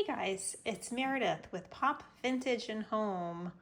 Hey guys, it's Meredith with Pop Vintage and Home.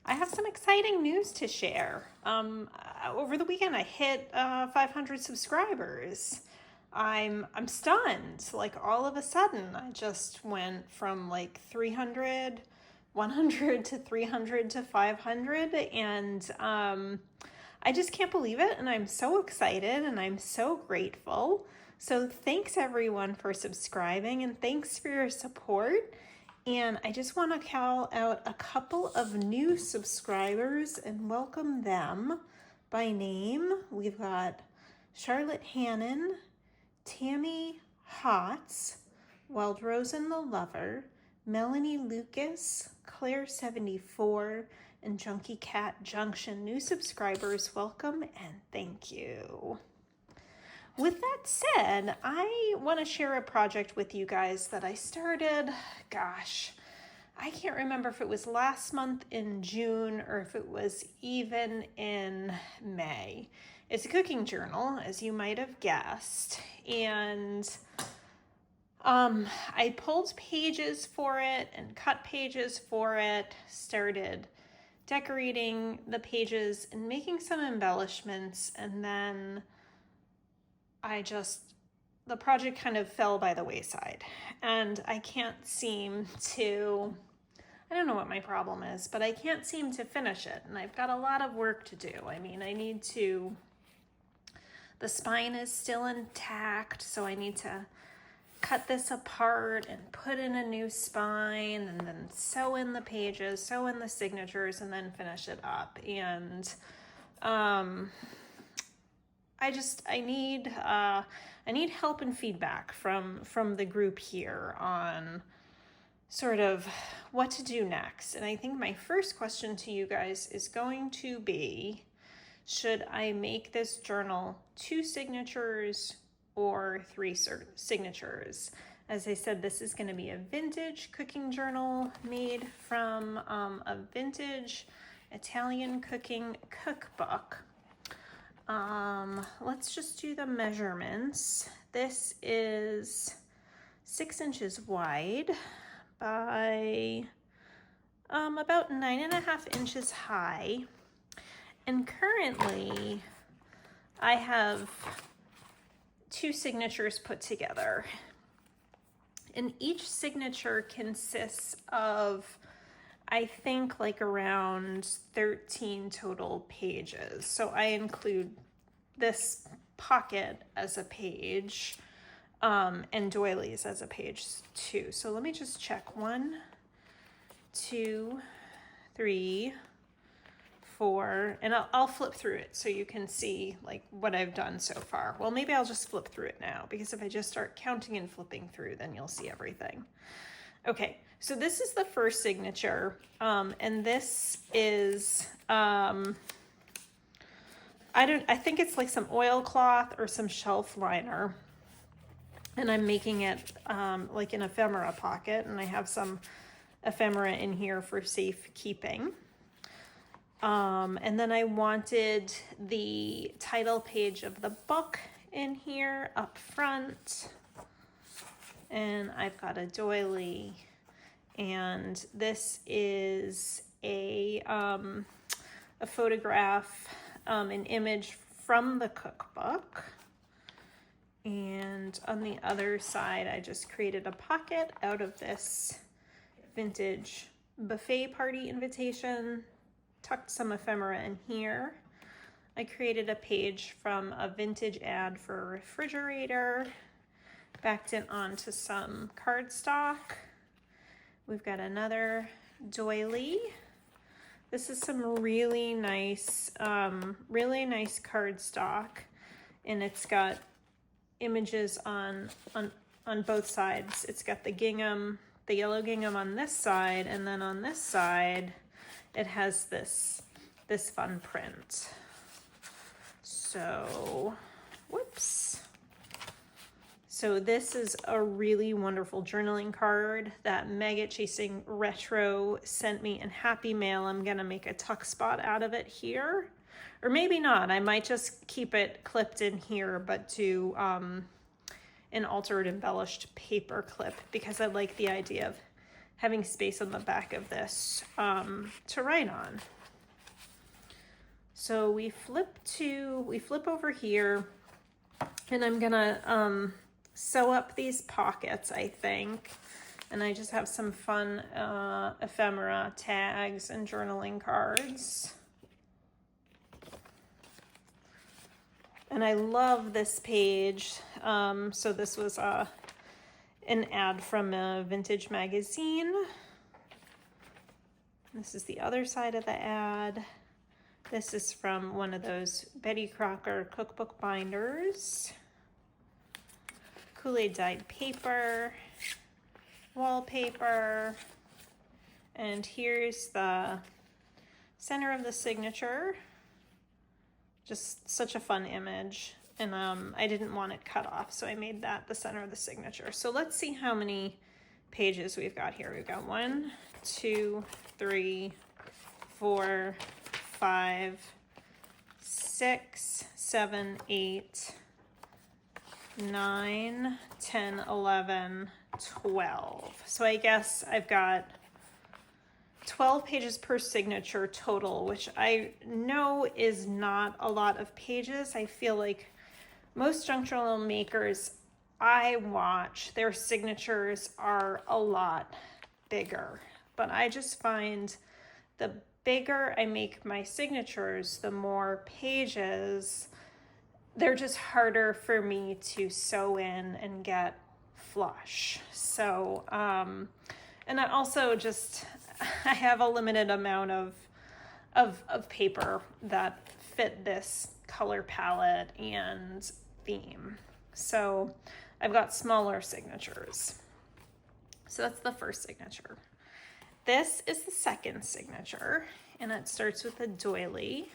I have some exciting news to share. Over the weekend I hit 500 subscribers. I'm stunned. Like all of a sudden, I just went from like 300, 100 to 300 to 500, and I just can't believe it. And I'm so excited and I'm so grateful. So thanks everyone for subscribing and thanks for your support. And I just want to call out a couple of new subscribers and welcome them by name. We've got Charlotte Hannon, Tammy Hotz, Wildrosen the Lover, Melanie Lucas, Claire 74, and Junkie Cat Junction. New subscribers, welcome and thank you. With that said, I want to share a project with you guys that I started, I can't remember if it was last month in June or if it was even in May. It's a cooking journal, as you might have guessed, and I pulled pages for it and cut pages for it, started decorating the pages and making some embellishments, and then the project kind of fell by the wayside, and I don't know what my problem is, but I can't seem to finish it, and I've got a lot of work to do. I mean, the spine is still intact, so I need to cut this apart and put in a new spine and then sew in the pages, sew in the signatures, and then finish it up. And I need help and feedback from the group here on sort of what to do next. And I think my first question to you guys is going to be, should I make this journal 2 signatures or 3 signatures? As I said, this is going to be a vintage cooking journal made from a vintage Italian cooking cookbook. Let's just do the measurements. This is 6 inches wide by about 9.5 inches high. And currently I have 2 signatures put together. And each signature consists of, I think, like around 13 total pages. So I include this pocket as a page and doilies as a page too. So let me just check. 1, 2, 3, 4, and I'll flip through it so you can see like what I've done so far. Well, maybe I'll just flip through it now, because if I just start counting and flipping through, then you'll see everything. Okay, so this is the first signature, and this is, I think it's like some oilcloth or some shelf liner, and I'm making it like an ephemera pocket, and I have some ephemera in here for safekeeping. And then I wanted the title page of the book in here up front. And I've got a doily, and this is a photograph, an image from the cookbook. And on the other side, I just created a pocket out of this vintage buffet party invitation, tucked some ephemera in here. I created a page from a vintage ad for a refrigerator, backed it onto some cardstock. We've got another doily. This is some really nice cardstock, and it's got images on both sides. It's got the gingham, the yellow gingham on this side, and then on this side it has this fun print. So, whoops. So this is a really wonderful journaling card that Mega Chasing Retro sent me in Happy Mail. I'm gonna make a tuck spot out of it here, or maybe not. I might just keep it clipped in here, but do an altered embellished paper clip because I like the idea of having space on the back of this to write on. So we flip over here, and I'm gonna sew up these pockets, I think. And I just have some fun ephemera tags and journaling cards. And I love this page. So this was an ad from a vintage magazine. This is the other side of the ad. This is from one of those Betty Crocker cookbook binders. Kool-Aid dyed paper, wallpaper, and here's the center of the signature. Just such a fun image, and I didn't want it cut off, so I made that the center of the signature. So let's see how many pages we've got here. We've got 1, 2, 3, 4, 5, 6, 7, 8, 9, 10, 11, 12. So I guess I've got 12 pages per signature total, which I know is not a lot of pages. I feel like most junk journal makers I watch, their signatures are a lot bigger. But I just find the bigger I make my signatures, the more pages, they're just harder for me to sew in and get flush. So, and I also just, I have a limited amount of paper that fit this color palette and theme. So I've got smaller signatures. So that's the first signature. This is the second signature, and it starts with a doily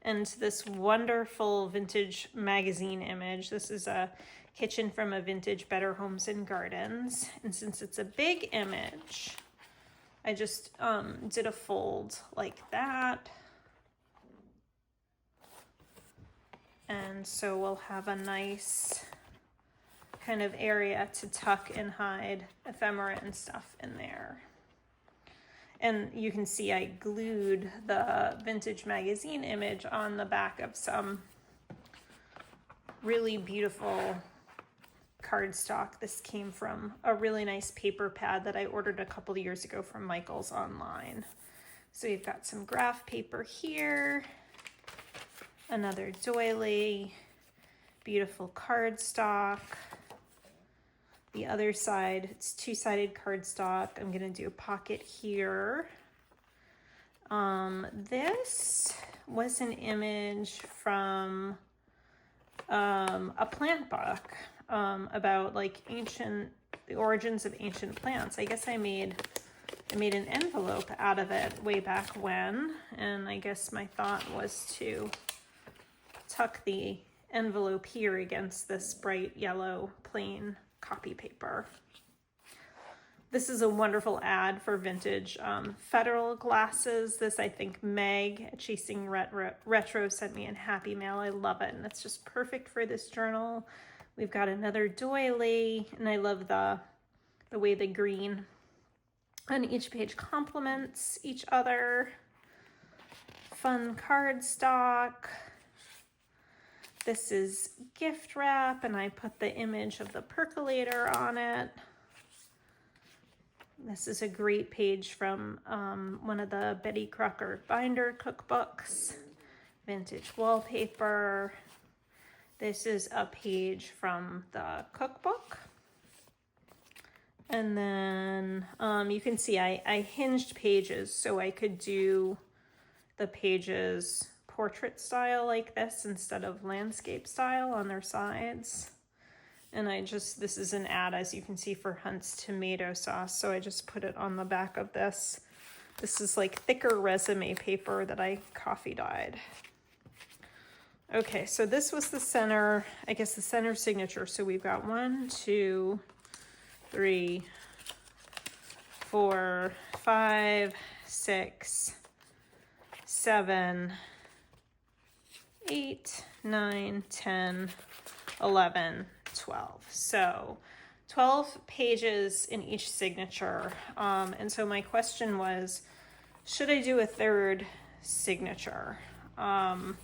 and this wonderful vintage magazine image. This is a kitchen from a vintage Better Homes and Gardens. And since it's a big image, I just did a fold like that. And so we'll have a nice kind of area to tuck and hide ephemera and stuff in there. And you can see I glued the vintage magazine image on the back of some really beautiful cardstock. This came from a really nice paper pad that I ordered a couple of years ago from Michael's online. So we've got some graph paper here, another doily, beautiful cardstock. The other side, it's two-sided cardstock. I'm gonna do a pocket here. This was an image from a plant book about like the origins of ancient plants. I guess I made an envelope out of it way back when, and I guess my thought was to tuck the envelope here against this bright yellow plain copy paper. This is a wonderful ad for vintage Federal glasses. This, I think, Meg at Chasing Retro sent me in Happy Mail. I love it, and it's just perfect for this journal. We've got another doily, and I love the way the green on each page complements each other. Fun cardstock. This is gift wrap, and I put the image of the percolator on it. This is a great page from one of the Betty Crocker binder cookbooks. Vintage wallpaper. This is a page from the cookbook. And then you can see I hinged pages so I could do the pages portrait style like this instead of landscape style on their sides. And this is an ad, as you can see, for Hunt's tomato sauce, so I just put it on the back of this. This is like thicker resume paper that I coffee dyed. Okay, so this was the center, I guess the center signature. So we've got 1, 2, 3, 4, 5, 6, 7, 8, 9, 10, 11, 12. So 12 pages in each signature. And so my question was, should I do a third signature? And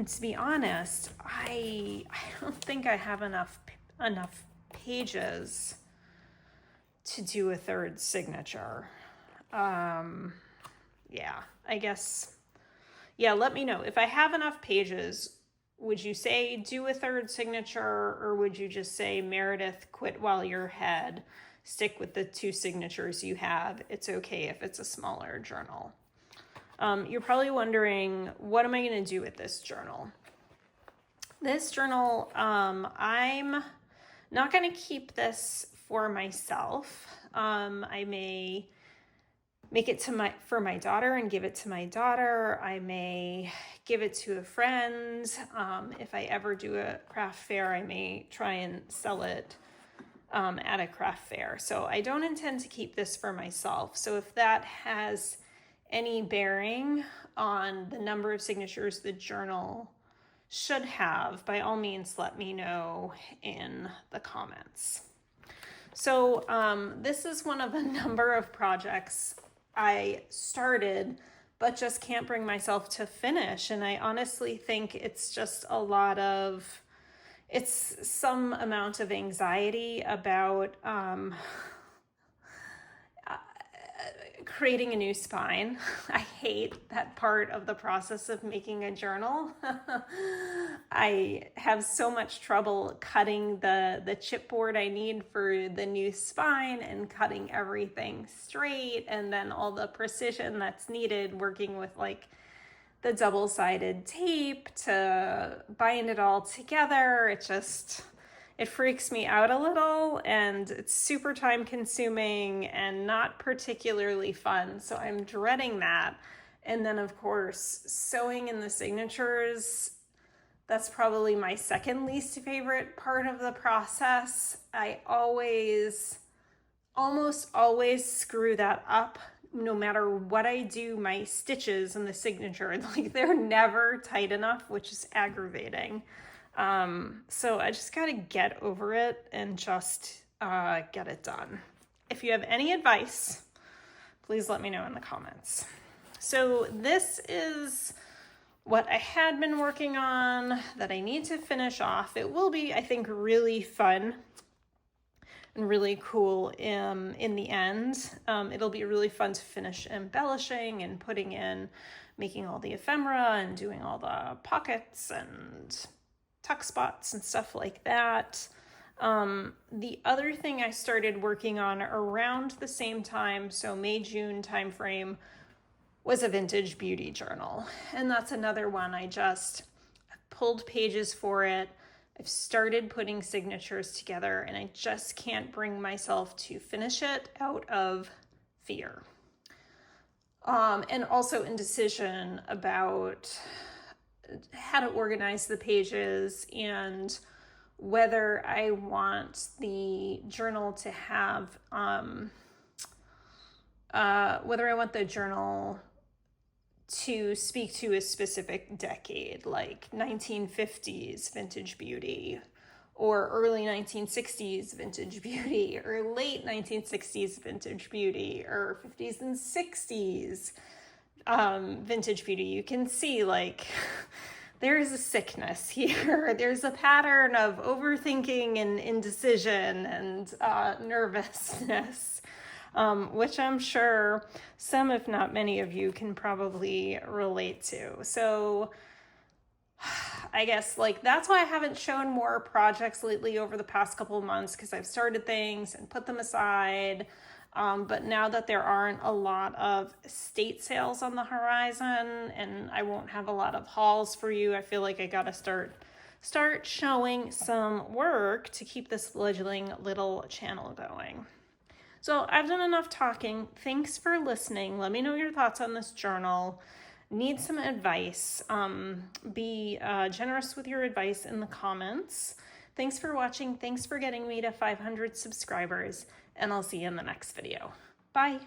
to be honest, I don't think I have enough pages to do a third signature. Yeah, I guess. Yeah, let me know. If I have enough pages, would you say do a third signature, or would you just say, Meredith, quit while you're ahead, stick with the 2 signatures you have. It's okay if it's a smaller journal. You're probably wondering, what am I going to do with this journal? This journal, I'm not going to keep this for myself. I may make it for my daughter and give it to my daughter. I may give it to a friend. If I ever do a craft fair, I may try and sell it at a craft fair. So I don't intend to keep this for myself. So if that has any bearing on the number of signatures the journal should have, by all means, let me know in the comments. So this is one of a number of projects I started, but just can't bring myself to finish. And I honestly think it's just it's some amount of anxiety about creating a new spine. I hate that part of the process of making a journal. I have so much trouble cutting the chipboard I need for the new spine and cutting everything straight, and then all the precision that's needed working with like the double-sided tape to bind it all together. It freaks me out a little, and it's super time consuming and not particularly fun. So I'm dreading that. And then of course, sewing in the signatures, that's probably my second least favorite part of the process. I almost always screw that up. No matter what I do, my stitches in the signature, like they're never tight enough, which is aggravating. So I just gotta get over it and just get it done. If you have any advice, please let me know in the comments. So this is what I had been working on that I need to finish off. It will be, I think, really fun and really cool in the end. It'll be really fun to finish embellishing and putting in, making all the ephemera and doing all the pockets and tuck spots and stuff like that. The other thing I started working on around the same time, so May-June timeframe, was a vintage beauty journal. And that's another one I pulled pages for it. I've started putting signatures together, and I just can't bring myself to finish it out of fear. And also indecision about how to organize the pages and whether I want the journal to have, whether I want the journal to speak to a specific decade, like 1950s vintage beauty, or early 1960s vintage beauty, or late 1960s vintage beauty, or 50s and 60s vintage beauty. You can see like there's a sickness here. There's a pattern of overthinking and indecision and nervousness, which I'm sure some, if not many of you, can probably relate to. So I guess like that's why I haven't shown more projects lately over the past couple of months, because I've started things and put them aside. But now that there aren't a lot of estate sales on the horizon and I won't have a lot of hauls for you, I feel like I gotta start showing some work to keep this fledgling little channel going. So I've done enough talking. Thanks for listening. Let me know your thoughts on this journal. Need some advice. Be generous with your advice in the comments. Thanks for watching. Thanks for getting me to 500 subscribers, and I'll see you in the next video. Bye.